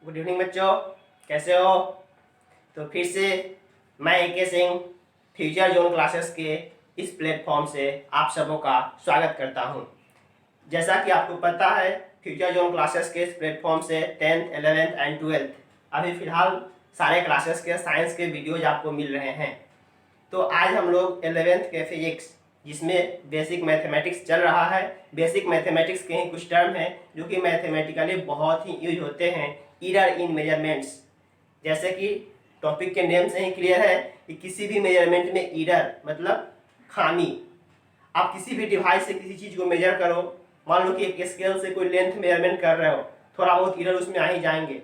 Good evening बच्चों, कैसे हो? तो फिर से मैं AK Singh future zone classes के इस प्लेटफॉर्म से आप सबों का स्वागत करता हूं। जैसा कि आपको पता है, फ्यूचर जोन क्लासेस के इस प्लेटफॉर्म से 10th, 11th एंड 12th अभी फ़िलहाल सारे क्लासेस के साइंस के वीडियोज आपको मिल रहे हैं। तो आज हम लोग 11th के फिजिक्स, जिसमें बेसिक मैथमेटिक्स चल रहा है, बेसिक मैथमेटिक्स के ही कुछ टर्म हैं जो कि मैथमेटिकली बहुत ही यूज होते हैं, एरर इन मेजरमेंट्स। जैसे कि टॉपिक के नेम से ही क्लियर है कि किसी भी मेजरमेंट में एरर मतलब खामी। आप किसी भी डिवाइस से किसी चीज़ को मेजर करो, मान लो कि एक स्केल से कोई लेंथ मेजरमेंट कर रहे हो, थोड़ा बहुत एरर उसमें आ ही जाएंगे।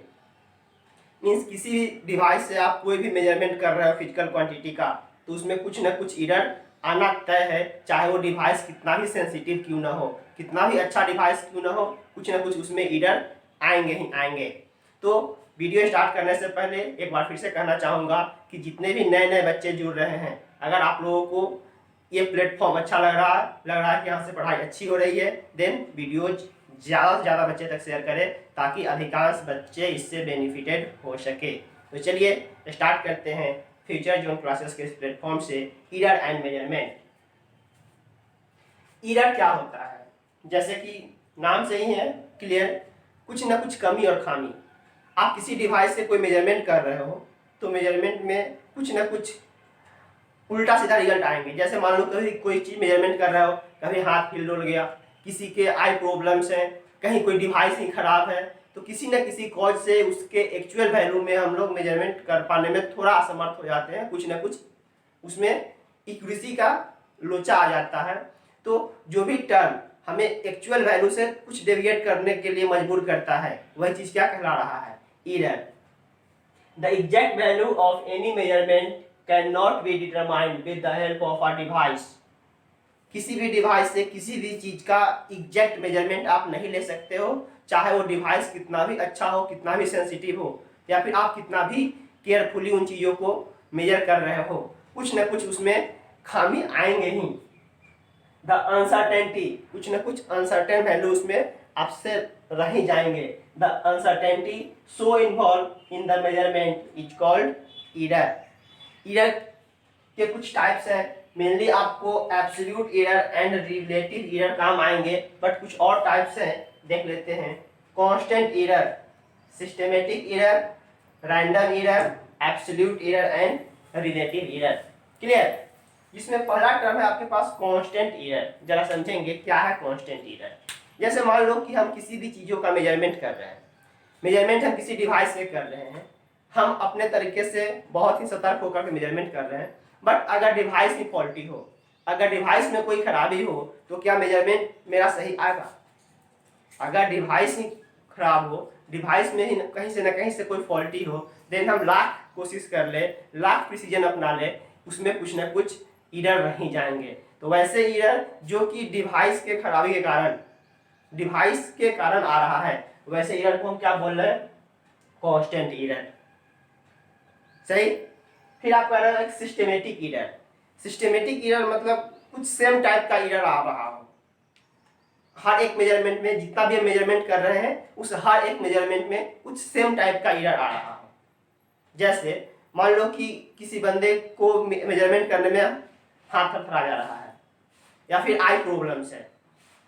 मीन्स किसी भी डिवाइस से आप कोई भी मेजरमेंट कर रहे हो फिजिकल क्वांटिटी का, तो उसमें कुछ ना कुछ एरर आना तय है, चाहे वो डिवाइस कितना भी सेंसिटिव क्यों ना हो, कितना भी अच्छा डिवाइस क्यों ना हो, कुछ ना कुछ उसमें एरर आएंगे ही आएंगे। तो वीडियो स्टार्ट करने से पहले एक बार फिर से कहना चाहूँगा कि जितने भी नए नए बच्चे जुड़ रहे हैं, अगर आप लोगों को ये प्लेटफॉर्म अच्छा लग रहा है कि यहाँ से पढ़ाई अच्छी हो रही है, देन वीडियोज ज़्यादा से ज़्यादा बच्चे तक शेयर करें ताकि अधिकांश बच्चे इससे बेनिफिटेड हो सके। तो चलिए स्टार्ट करते हैं फ्यूचर जोन क्लासेस के इस प्लेटफॉर्म से एरर एंड मेजरमेंट। एरर क्या होता है? जैसे कि नाम से ही है क्लियर, कुछ ना कुछ कमी और खामी। आप किसी डिवाइस से कोई मेजरमेंट कर रहे हो तो मेजरमेंट में कुछ ना कुछ उल्टा सीधा रिजल्ट आएंगे। जैसे मान लो कभी कोई चीज़ मेजरमेंट कर रहे हो, कभी हाथ हिल डुल गया, किसी के आई प्रॉब्लम्स हैं, कहीं कोई डिवाइस ही खराब है, तो किसी न किसी कॉज से उसके एक्चुअल वैल्यू में हम लोग मेजरमेंट कर पाने में थोड़ा असमर्थ हो जाते हैं, कुछ न कुछ उसमें एक्यूरेसी का लोचा आ जाता है। तो जो भी टर्म हमें एक्चुअल वैल्यू से कुछ डेविएट करने के लिए मजबूर करता है, वह चीज़ क्या कहला रहा है? Error. The exact value of any measurement cannot be determined with the help of a device. किसी भी डिवाइस से किसी भी चीज़ का एग्जैक्ट मेजरमेंट आप नहीं ले सकते हो, चाहे वो डिवाइस कितना भी अच्छा हो, कितना भी सेंसिटिव हो, या फिर आप कितना भी केयरफुली उन चीज़ों को मेजर कर रहे हो, कुछ ना कुछ उसमें खामी आएंगे ही। द अनसर्टेनिटी, कुछ ना कुछ अनसर्टेन वैल्यू उसमें आपसे रह ही जाएंगे। The uncertainty so involve in the measurement is called error. Error के कुछ टाइप्स हैं, मेनली आपको absolute error and relative error काम आएंगे, बट कुछ और टाइप्स हैं, देख लेते हैं। Constant error, systematic error, random error, absolute error and relative error. Clear? जिसमें पहला टर्म है आपके पास कांस्टेंट एरर। जरा समझेंगे क्या है कांस्टेंट एरर। जैसे मान लो कि हम किसी भी चीज़ों का मेजरमेंट कर रहे हैं, मेजरमेंट हम किसी डिवाइस से कर रहे हैं, हम अपने तरीके से बहुत ही सतर्क होकर के मेजरमेंट कर रहे हैं, बट अगर डिवाइस ही फॉल्टी हो, अगर डिवाइस में कोई खराबी हो, तो क्या मेजरमेंट मेरा सही आएगा? अगर डिवाइस ही खराब हो, डिवाइस में ही कहीं से ना कहीं से कोई फॉल्टी हो, देन हम लाख कोशिश कर ले, लाख प्रिसीजन अपना ले, उसमें कुछ ना कुछ एरर रह ही जाएंगे। तो वैसे एरर जो कि डिवाइस के खराबी के कारण, डिवाइस के कारण आ रहा है, वैसे एरर को हम क्या बोल रहे हैं? Constant error. सही। फिर आप कह रहे हैं सिस्टमेटिक एरर। सिस्टमेटिक एरर मतलब कुछ सेम टाइप का एरर आ रहा हो, हर एक मेजरमेंट में जितना भी हम मेजरमेंट कर रहे हैं, उस हर एक मेजरमेंट में कुछ सेम टाइप का एरर आ रहा हो। जैसे मान लो कि किसी बंदे को मेजरमेंट करने में हाथ थरथरा जा रहा है, या फिर आई प्रॉब्लम्स है,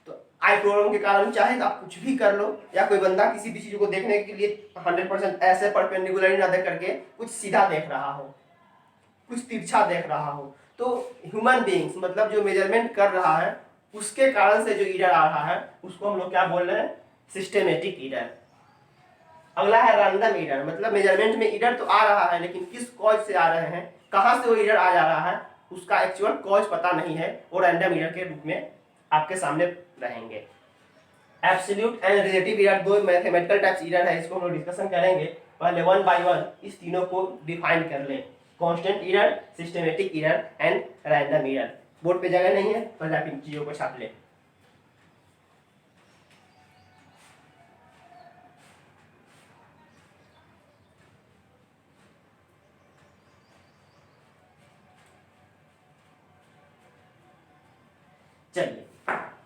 तो आई प्रॉब्लम के कारण चाहे आप कुछ भी कर लो, या कोई बंदा किसी भी चीज को देखने के लिए 100% ऐसे परपेंडिकुलर ना देख करके कुछ सीधा देख रहा हो, कुछ तिरछा देख रहा हो, तो ह्यूमन बीइंग्स मतलब जो मेजरमेंट कर रहा है उसके कारण से जो एरर आ रहा है उसको हम लोग क्या बोल रहे हैं? Systematic error. अगला है रैंडम एरर, मतलब मेजरमेंट में एरर तो आ रहा है, लेकिन किस कॉज से आ रहे हैं, कहां से वो एरर आ जा रहा है, उसका एक्चुअल कॉज पता नहीं है, वो रैंडम एरर के रूप में आपके सामने रहेंगे। एब्सोल्यूट एंड रिलेटिव एरर दो मैथमेटिकल टाइप्स एरर है, इसको हम लोग डिस्कशन करेंगे। पहले वन बाय वन इस तीनों को डिफाइन कर लें। Constant error, systematic error and random error. Board पे जगह नहीं है, पहले आप इन चीजों को छाप लें। चलिए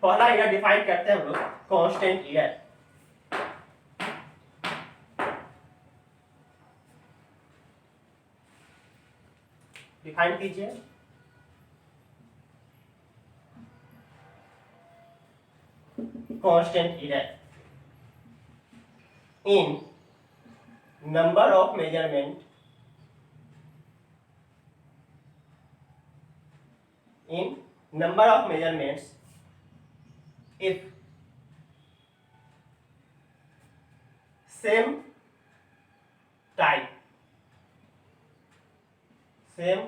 पहला एरर डिफाइन करते हैं हम लोग, कांस्टेंट एरर। डिफाइन कीजिए। Constant error in number of measurement in number of measurements if same type same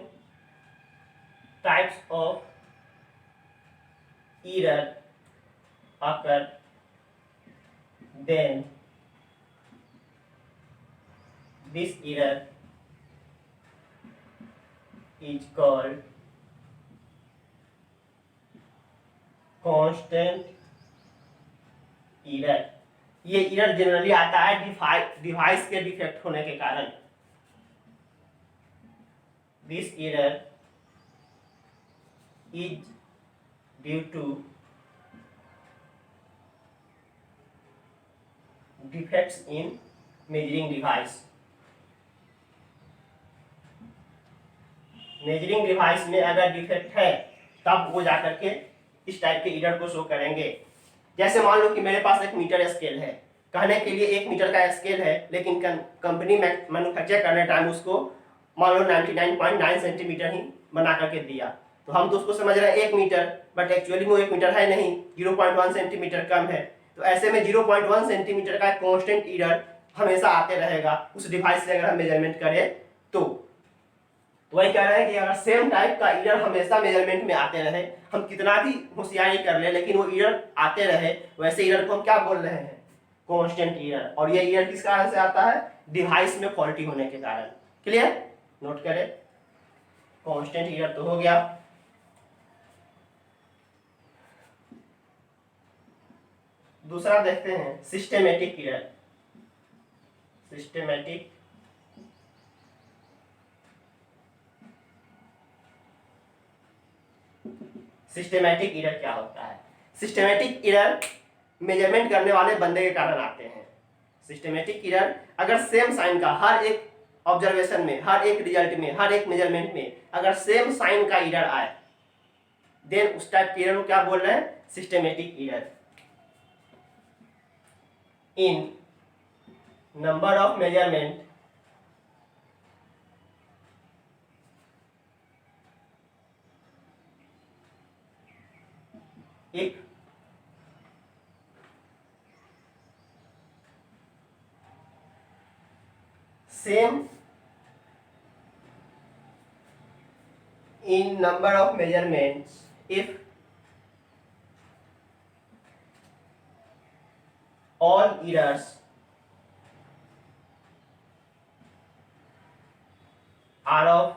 types of error occur, then this error is called constant error. ये एरर जनरली आता है device के defect होने के कारण। This error is due to defects in measuring device. Measuring device में अगर defect है तब वो जाकर के इस टाइप के एरर को शो करेंगे। जैसे मान लो कि मेरे पास एक मीटर स्केल है, कहने के लिए 1 मीटर का स्केल है, लेकिन कंपनी में मैन्युफैक्चर करने टाइम उसको मान लो 99.9 सेंटीमीटर ही बना करके दिया, तो हम तो उसको समझ रहे हैं 1 मीटर, बट एक्चुअली वो 1 मीटर है नहीं, 0.1 सेंटीमीटर कम है। तो ऐसे में 0.1 सेंटीमीटर का कांस्टेंट एरर हमेशा आते रहेगा उस डिवाइस से अगर हम मेजरमेंट करें तो वही कह रहे हैं कि अगर सेम टाइप का एरर हमेशा मेजरमेंट में आते रहे, हम कितना भी होशियारी कर ले लेकिन वो एरर आते रहे, वैसे एरर को हम क्या बोल रहे हैं? Constant error. और ये एरर किस कारण से आता है? डिवाइस में फॉल्टी होने के कारण। क्लियर? नोट करें, कांस्टेंट एरर तो हो गया। दूसरा देखते हैं systematic error. Systematic systematic error क्या होता है? सिस्टेमेटिक एरर मेजरमेंट करने वाले बंदे के कारण आते हैं। सिस्टेमेटिक एरर अगर सेम साइन का हर एक ऑब्जर्वेशन में, हर एक रिजल्ट में, हर एक मेजरमेंट में अगर सेम साइन का एरर आए, देन उस टाइप के एरर को क्या बोल रहे हैं? Systematic error. In number of measurement if same in number of measurements, if all errors are of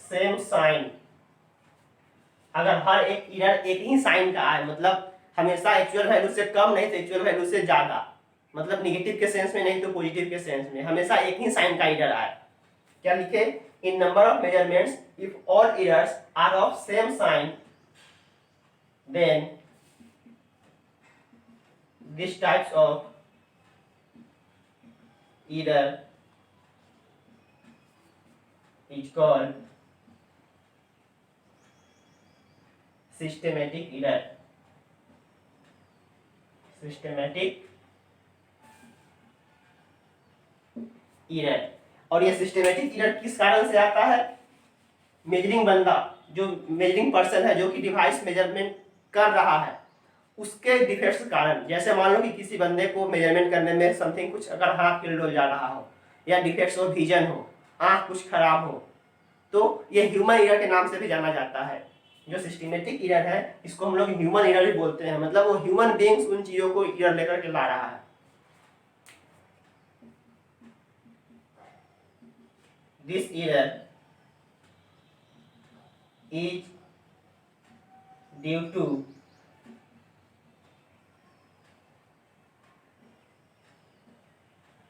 same sign, अगर हर एक एरर एक ही साइन का आए, मतलब हमेशा एक्चुअल वैल्यू से कम नहीं तो एक्चुअल वैल्यू से ज्यादा, मतलब निगेटिव के सेंस में नहीं तो पॉजिटिव के सेंस में, हमेशा एक ही साइन का एरर आए। क्या लिखे? In number of measurements if all errors are of same sign, then this types of error is called systematic error. Systematic error. और ये सिस्टेमेटिक एरर किस कारण से आता है? मेजरिंग बंदा, जो मेजरिंग पर्सन है, जो कि डिवाइस मेजरमेंट कर रहा है, उसके डिफेक्ट्स के कारण। जैसे मान लो कि किसी बंदे को मेजरमेंट करने में समथिंग कुछ अगर हाथ किल्ड हो जा रहा हो, या डिफेक्ट्स ऑफ विजन हो, आंख कुछ खराब हो, तो ये ह्यूमन एरर के नाम से भी जाना जाता है। जो सिस्टेमेटिक एरर है इसको हम लोग ह्यूमन एरर भी बोलते हैं, मतलब वो ह्यूमन बीइंग्स उन चीजों को एरर लेकर के ला रहा है। This error is due to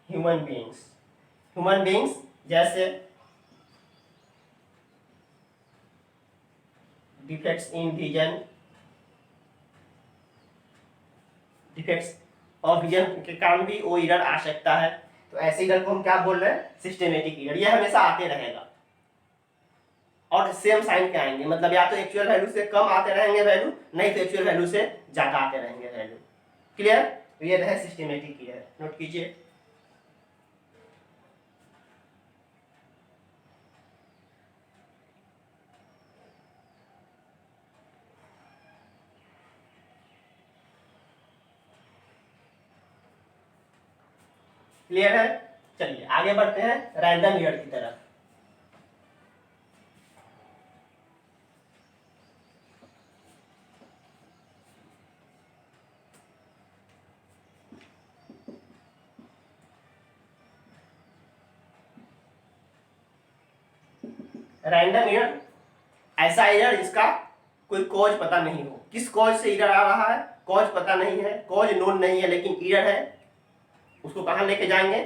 human beings जैसे defects in vision, defects of vision के कारण भी वो एरर आ सकता है। तो ऐसे एरर को हम क्या बोल रहे हैं? Systematic error. ये हमेशा आते रहेगा। और सेम साइन के आएंगे, मतलब या तो एक्चुअल वैल्यू से कम आते रहेंगे वैल्यू, नहीं तो एक्चुअल वैल्यू से ज्यादा आते रहेंगे वैल्यू। क्लियर? ये रहे सिस्टमेटिक ईरर, नोट कीजिए। क्लियर है? चलिए आगे बढ़ते हैं रैंडम ईरर की तरफ। रैंडम ईरर ऐसा ईरर जिसका कोई कॉज पता नहीं हो। किस कॉज से ईरर आ रहा है, कॉज पता नहीं है, कॉज नोन नहीं है, लेकिन ईरर है, उसको कहां लेके जाएंगे?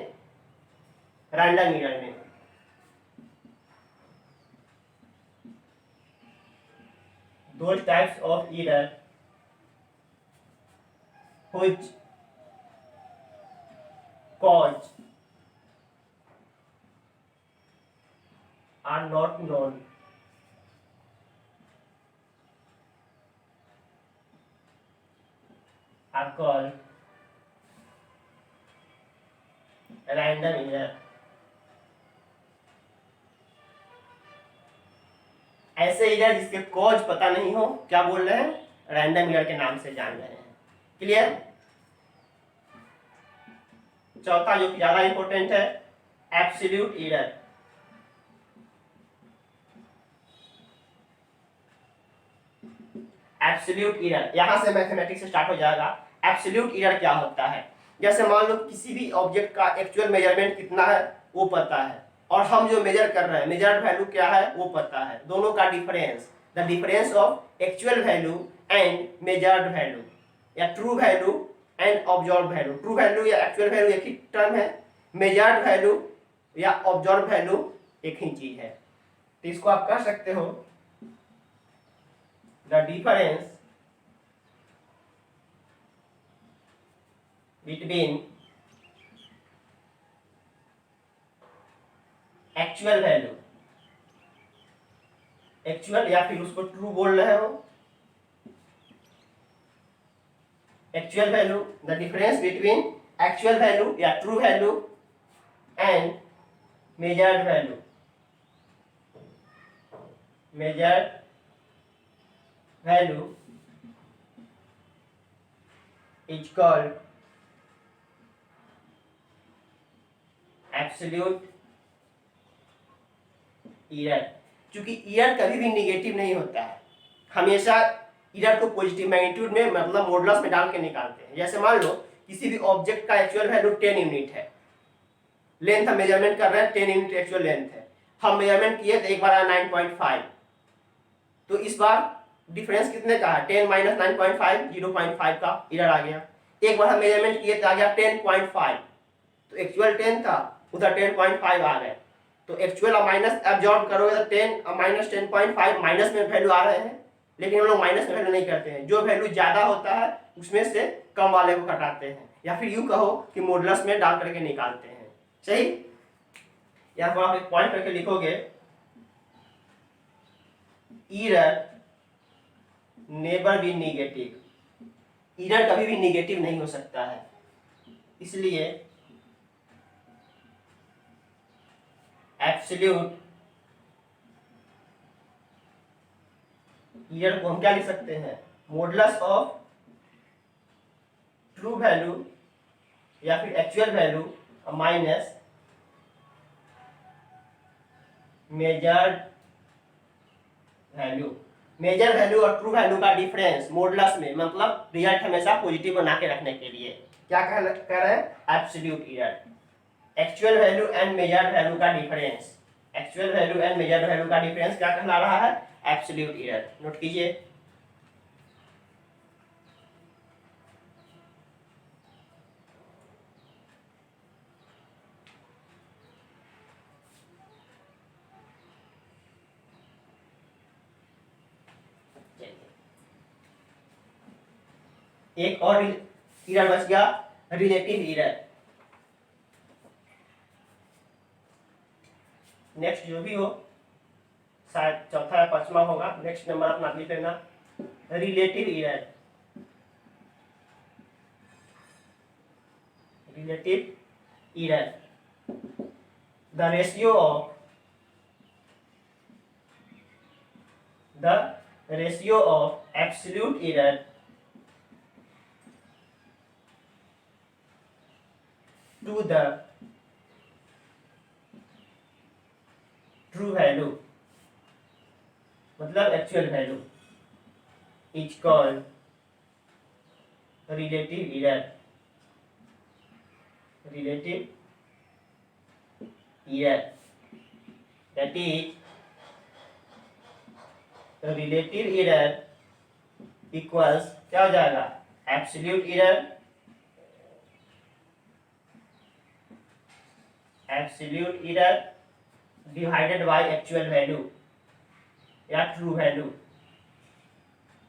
रैंडम ईरर में। those types of error which cause are not known are called random error। ऐसे एरर जिसके कॉज पता नहीं हो, क्या बोल रहे हैं? रैंडम एरर के नाम से जान रहे हैं। क्लियर? चौथा जो कि ज्यादा इंपॉर्टेंट है, एब्सोल्यूट एरर। एब्सोल्यूट एरर, यहां से मैथमेटिक्स स्टार्ट हो जाएगा। एब्सोल्यूट एरर क्या होता है? जैसे मान लो किसी भी ऑब्जेक्ट का एक्चुअल मेजरमेंट कितना है वो पता है, और हम जो मेजर कर रहे हैं मेजर्ड वैल्यू क्या है वो पता है। दोनों का difference, the difference of actual value and measured value, या true value and observe value. True value या एक्चुअल वैल्यू एक ही टर्म है, मेजर्ड वैल्यू या ऑब्जर्व वैल्यू एक ही चीज है। तो इसको आप कह सकते हो the difference between actual value, actual या फिर उसको ट्रू बोल रहे हो, actual value, the difference between actual value या true value and measured value, measured value is called absolute error. क्योंकि ईरर कभी भी निगेटिव नहीं होता है, हमेशा ईरर को पॉजिटिव मैग्नीट्यूड में मतलब मॉडुलस में डाल के निकालते हैं। जैसे मान लो किसी भी ऑब्जेक्ट का एक्चुअल वैल्यू 10 यूनिट है, लेंथ हम मेजरमेंट कर रहे हैं 10 यूनिट एक्चुअल लेंथ है, हम मेजरमेंट किए तो एक बार आया 9.5, तो इस बार डिफरेंस कितने का है? 10 माइनस 9.5, 0.5 का ईरर आ गया। एक बार हम मेजरमेंट किए तो आ गया 10.5, तो एक्चुअल 10 था, उधर 10.5 आ गए, तो एक्चुअल और माइनस एब्जॉर्ब करोगे तो 10 और माइनस 10.5 माइनस में वैल्यू आ रहे हैं, लेकिन हम लोग माइनस में वैल्यू नहीं करते हैं। जो वैल्यू ज्यादा होता है उसमें से कम वाले को घटाते हैं, या फिर यूं कहो कि मॉडुलस में डाल करके निकालते हैं। सही? यहाँ पर आप एक पॉइंट करके लिखोगे, error never be negative. Error कभी भी नेगेटिव नहीं हो सकता है, इसलिए एब्सोल्यूट ईरर को हम क्या लिख सकते हैं? मॉडुलस ऑफ ट्रू वैल्यू या फिर actual value minus measured value. Measure value और ट्रू वैल्यू का डिफरेंस मॉडुलस में, मतलब रिजल्ट हमेशा पॉजिटिव बना के रखने के लिए क्या कह रहे हैं? Absolute error. Actual value and measured value का difference, actual value and measured value का डिफरेंस क्या कहला रहा है? Absolute error. नोट कीजिए। एक और ईरर बच गया, रिलेटिव ईरर। नेक्स्ट जो भी हो शायद चौथा या पांचवा होगा। नेक्स्ट नंबर अपना लिख लेना, relative error. Relative error, the ratio of absolute error to the true value, मतलब actual value, is called relative error. Relative error that is relative error equals क्या हो जाएगा, absolute error, absolute error divided by actual value या true value.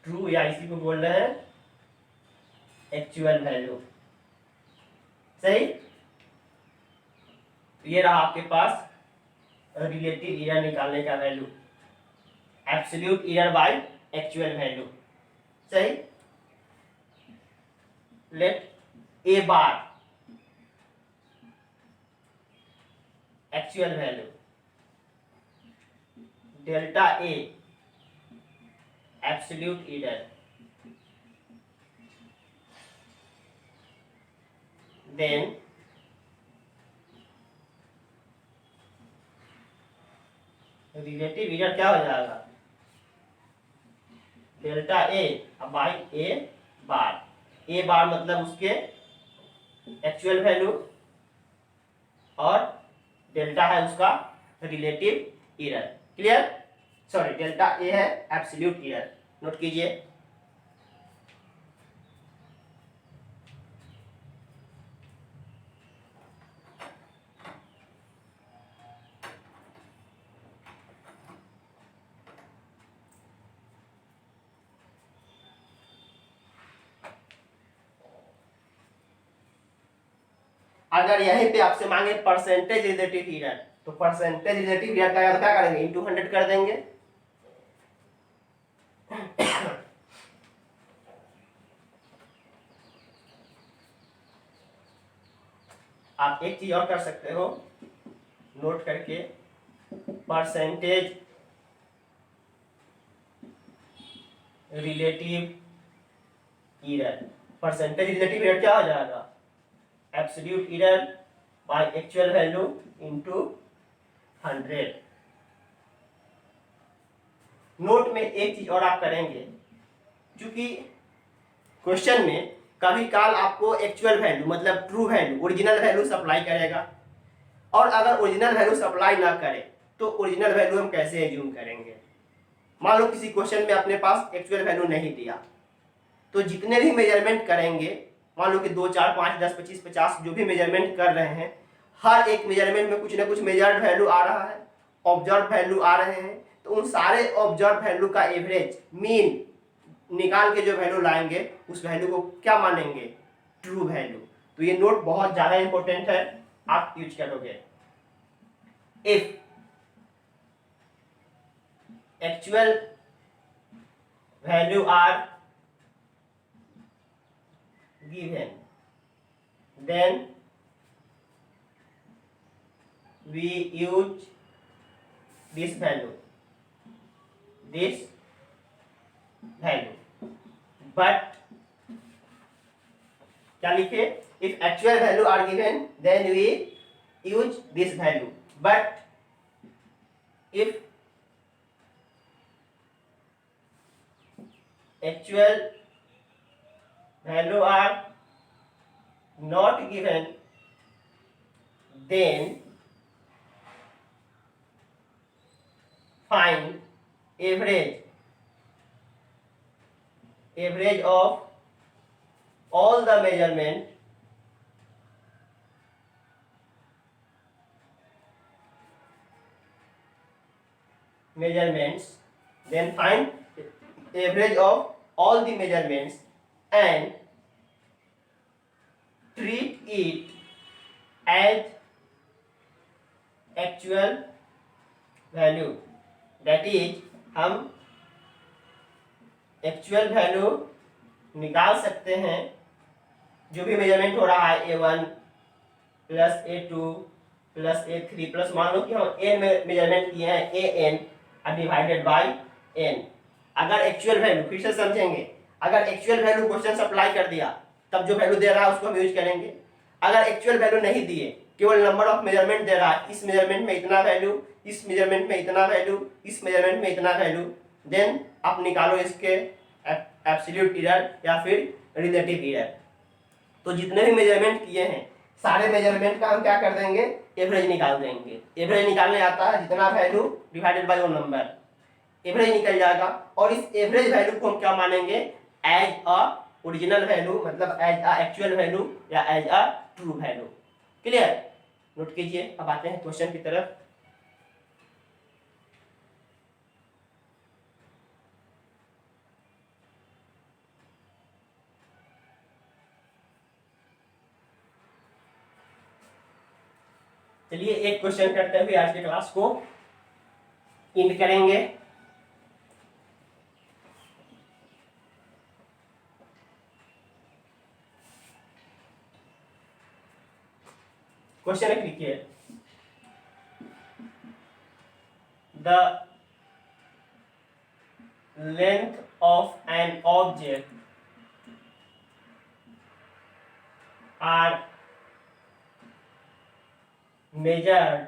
True या इसी को बोल रहे हैं एक्चुअल वैल्यू। सही, ये रहा आपके पास रिलेटिव एरर निकालने का value, absolute error by actual value. सही, let A bar actual value, delta A absolute error, then relative error क्या हो जाएगा, डेल्टा ए बाई ए बार। ए बार मतलब उसके एक्चुअल वैल्यू और डेल्टा है उसका relative error. Clear, sorry delta A है एब्सोल्यूट एरर, नोट कीजिए। अगर यहीं पे आपसे मांगे परसेंटेज रिलेटिव एरर, तो परसेंटेज रिलेटिव एरर का क्या करेंगे, इंटू 100 कर देंगे। आप एक चीज और कर सकते हो नोट करके, percentage relative error, percentage relative error क्या हो जाएगा, absolute error by actual value into 100। Note में एक चीज और आप करेंगे, क्योंकि क्वेश्चन में कभी काल आपको एक्चुअल वैल्यू मतलब true value, original value supply करेगा, और अगर ओरिजिनल वैल्यू सप्लाई ना करे तो ओरिजिनल वैल्यू हम कैसे एज्यूम करेंगे। मान लो किसी क्वेश्चन में अपने पास एक्चुअल वैल्यू नहीं दिया, तो जितने भी मेजरमेंट करेंगे, मान लो कि 2, 4, 5, 10, 25, 50 जो भी मेजरमेंट कर रहे हैं, हर एक मेजरमेंट में कुछ ना कुछ मेजर्ड वैल्यू आ रहा है, ऑब्जर्व वैल्यू आ रहे हैं, तो उन सारे ऑब्जर्व वैल्यू का एवरेज मीन निकाल के जो वैल्यू लाएंगे उस वैल्यू को क्या मानेंगे, ट्रू वैल्यू। तो ये नोट बहुत ज्यादा इंपॉर्टेंट है, आप यूज करोगे। If actual value are given, then we use this value, but क्या लिखे, if actual value are given then we use this value, but if actual value are not given then find average of all the measurements then find average of all the measurements and treat it as actual value, that is हम actual value निकाल सकते हैं जो भी measurement हो रहा है A1 plus A2 plus A3 plus मान लो कि हम n मेजरमेंट किए हैं AN डिवाइडेड बाई n। अगर एक्चुअल वैल्यू, फिर से समझेंगे, अगर एक्चुअल वैल्यू क्वेश्चन अप्लाई कर दिया तब जो वैल्यू दे रहा है उसको हम यूज करेंगे। अगर एक्चुअल वैल्यू नहीं दिए, केवल नंबर ऑफ मेजरमेंट दे रहा है, इस मेजरमेंट में इतना वैल्यू, इस मेजरमेंट में इतना वैल्यू, इस मेजरमेंट में इतना वैल्यू, देन आप निकालो इसके एब्सोल्यूट एरर या फिर रिलेटिव एरर। तो जितने भी मेजरमेंट किए हैं सारे मेजरमेंट का हम क्या कर देंगे, एवरेज निकाल देंगे। एवरेज निकालने आता है जितना वैल्यू डिवाइडेड बाय वो नंबर, एवरेज निकल जाएगा। और इस एवरेज वैल्यू को हम क्या मानेंगे, एज अ ओरिजिनल वैल्यू, मतलब एज अ एक्चुअल वैल्यू या as a true value. Clear? Note कीजिए। अब आते हैं क्वेश्चन की तरफ। चलिए एक क्वेश्चन करते हुए आज के क्लास को एंड करेंगे। क्वेश्चन लिखिए, the length of an object are measured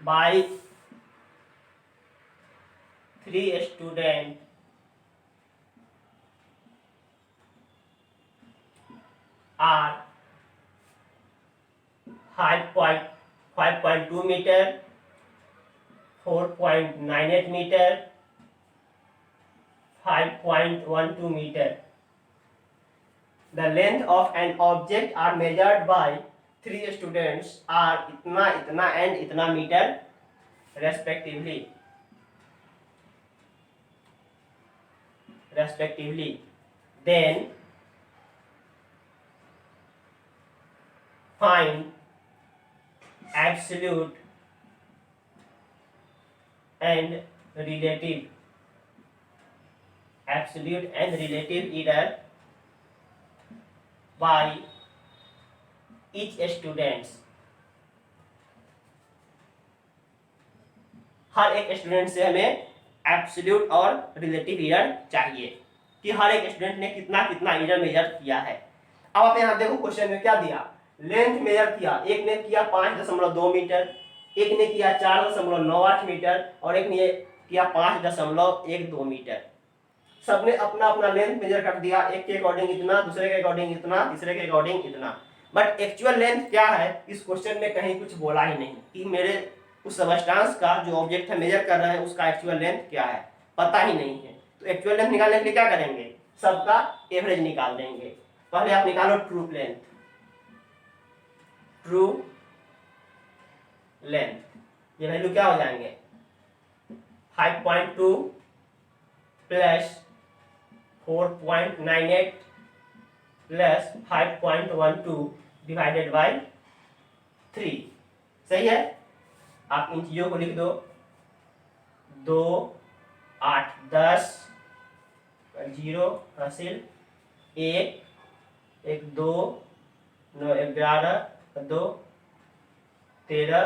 by 3 students are 5.2 meter, 4.98 meter, 5.12 meter. The length of an object are measured by 3 students are इतना इतना and इतना metre respectively. Then find absolute and relative error by each students. हर एक student से हमें absolute और relative error चाहिए कि हर एक स्टूडेंट ने कितना कितना एरर मेजर किया है। अब आप यहाँ देखो क्वेश्चन में क्या दिया, लेंथ मेजर किया, एक ने किया 5.2 मीटर, एक ने किया 4.98 मीटर और एक ने किया 5.12 मीटर। सबने अपना अपना लेंथ मेजर कर दिया, एक के अकॉर्डिंग इतना, दूसरे के अकॉर्डिंग इतना, तीसरे के अकॉर्डिंग इतना। बट एक्चुअल लेंथ क्या है इस क्वेश्चन में कहीं कुछ बोला ही नहीं कि मेरे उस सबस्टांस का जो ऑब्जेक्ट है मेजर कर रहे हैं उसका एक्चुअल लेंथ क्या है, पता ही नहीं है। तो एक्चुअल लेंथ निकालने के लिए क्या करेंगे, सबका एवरेज निकाल देंगे। पहले आप निकालो ट्रू लेंथ, ये वैल्यू क्या हो जाएंगे 5.2 प्लस 4.98 प्लस 5.12 डिवाइडेड बाई 3। सही है? आप इन चीजों को लिख दो, 2 8 10 0 हासिल 1 1 2 9 11 2 13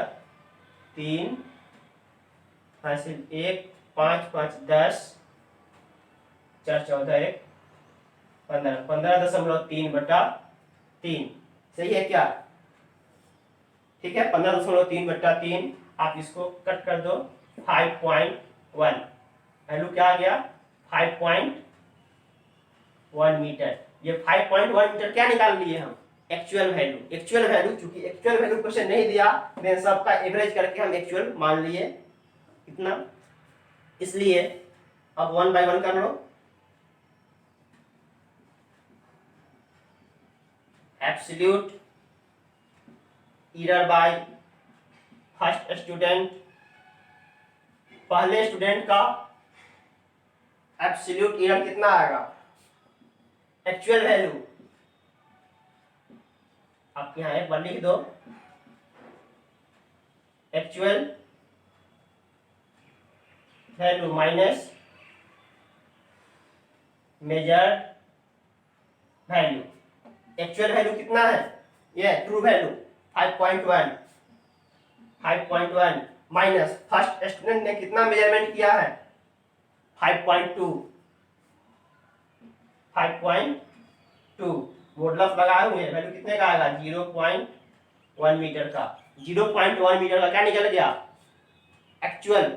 3 हासिल 1 5 5 10 4 14 1 15 15.3/3। सही है क्या? ठीक है, 15.3/3। आप इसको कट कर दो, 5.1 वैल्यू क्या आ गया 5.1 मीटर। ये 5.1 मीटर क्या निकाल लिए हम, एक्चुअल वैल्यू। चूंकि एक्चुअल वैल्यू क्वेश्चन नहीं दिया, देन सबका एवरेज करके हम एक्चुअल मान लिए इतना, इसलिए अब 1 बाय 1 कर लो। Absolute error by first student, पहले स्टूडेंट का एब्सोल्यूट एरर कितना आएगा, एक्चुअल वैल्यू आप यहाँ एक बार लिख दो, actual value minus measured value. Actual value कितना है, ये true value 5.1 minus first student ने कितना मेजरमेंट किया है 5.2 मॉडुलस लगाए हुए वैल्यू कितने का आएगा 0.1 मीटर का। 0.1 मीटर का क्या निकल गया एक्चुअल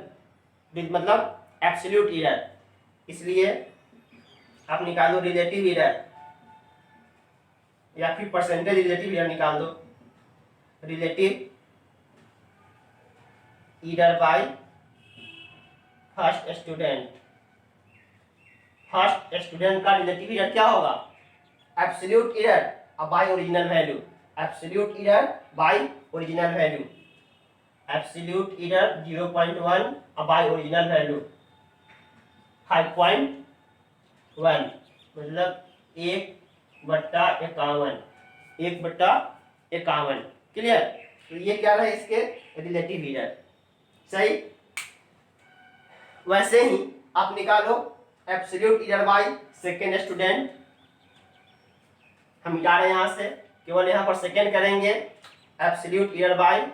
मतलब एब्सोल्यूट एरर, इसलिए आप निकाल दो रिलेटिव एरर या फिर परसेंटेज रिलेटिव एरर निकाल दो। Relative error by first student का रिलेटिव एरर क्या होगा absolute error by original value. Absolute error by original value, absolute error 0.1 by original value 5.1 मतलब 1/51। क्लियर। तो ये क्या रहा इसके रिलेटिव एरर। सही। वैसे ही आप निकालो absolute error by second student. हम मिटा रहे हैं यहां से, केवल यहां पर सेकेंड करेंगे। Absolute error by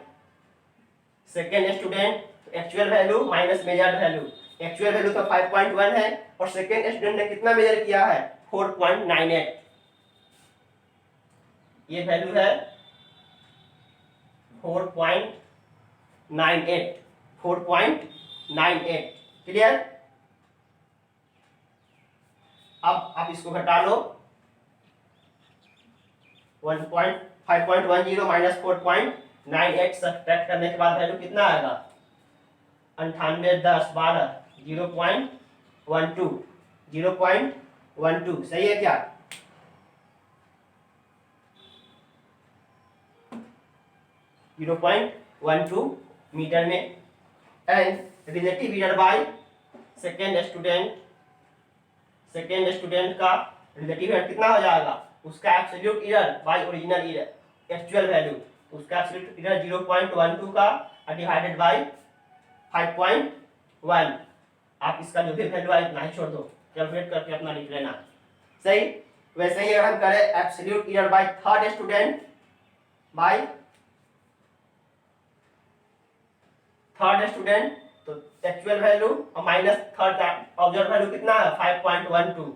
second student actual value minus measured value. Actual value तो 5.1 है और सेकेंड स्टूडेंट ने कितना मेजर किया है 4.98। ये वैल्यू है 4.98। क्लियर। अब आप इसको घटा लो 5.10 माइनस 4.98 सब्ट्रैक्ट करने के बाद वैल्यू कितना आएगा 98 10 12 0.12। सही है क्या 0.12 मीटर में। And relative error by second student का रिलेटिव एरर कितना हो जाएगा उसका absolute error by original error actual value, उसका एब्सोल्यूट एरर 0.12 का डिवाइडेड बाय 5.1। आप इसका जो भी वैल्यू आए इतना ही छोड़ दो, कैलकुलेट करके अपना लिख लेना। सही। वैसे ही अगर हम करें absolute error by third student तो एक्चुअल वैल्यू और माइनस थर्ड का ऑब्जर्व वैल्यू कितना है 5.12।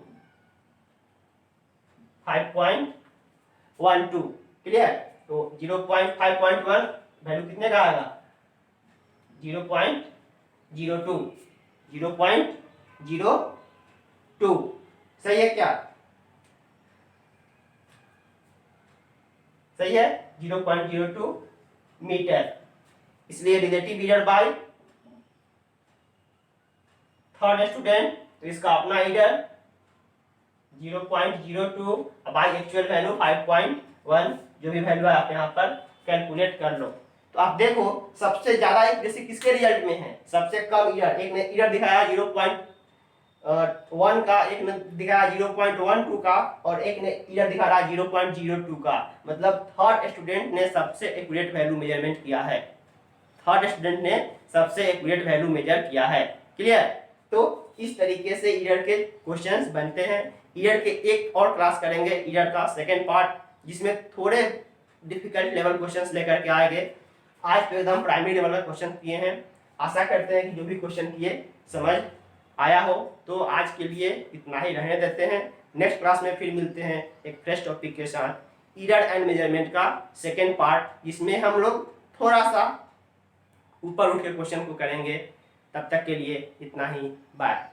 क्लियर। तो 0.5.1 वैल्यू कितने का आएगा 0.02। सही है क्या सही है 0.02 मीटर। इसलिए relative error by third student तो इसका अपना एरर 0.02 बाय एक्चुअल वैल्यू 5.1। जो भी वैल्यू है आप यहाँ पर कैलकुलेट कर लो। तो आप देखो सबसे ज्यादा एक्यूरेसी किसके रिजल्ट में है, सबसे कम एरर। एक ने एरर दिखाया 0.1 का, एक ने दिखाया 0.12 का और एक ने एरर दिखा रहा 0.02 का। मतलब थर्ड स्टूडेंट ने सबसे एक्यूरेट वैल्यू मेजरमेंट किया है, थर्ड स्टूडेंट ने सबसे एक्यूरेट वैल्यू मेजर किया है। क्लियर। तो इस तरीके से एरर के क्वेश्चंस बनते हैं। एरर के एक और क्लास करेंगे, एरर का सेकंड पार्ट, जिसमें थोड़े डिफिकल्ट लेवल क्वेश्चंस लेकर के आएंगे। आज तो एकदम प्राइमरी लेवल का क्वेश्चन किए हैं। आशा करते हैं कि जो भी क्वेश्चन किए समझ आया हो। तो आज के लिए इतना ही रहने देते हैं। नेक्स्ट क्लास में फिर मिलते हैं एक फ्रेश टॉपिक के साथ, एरर एंड मेजरमेंट का सेकेंड पार्ट, जिसमें हम लोग थोड़ा सा ऊपर उठ के क्वेश्चन को करेंगे। तब तक के लिए इतना ही, बाय।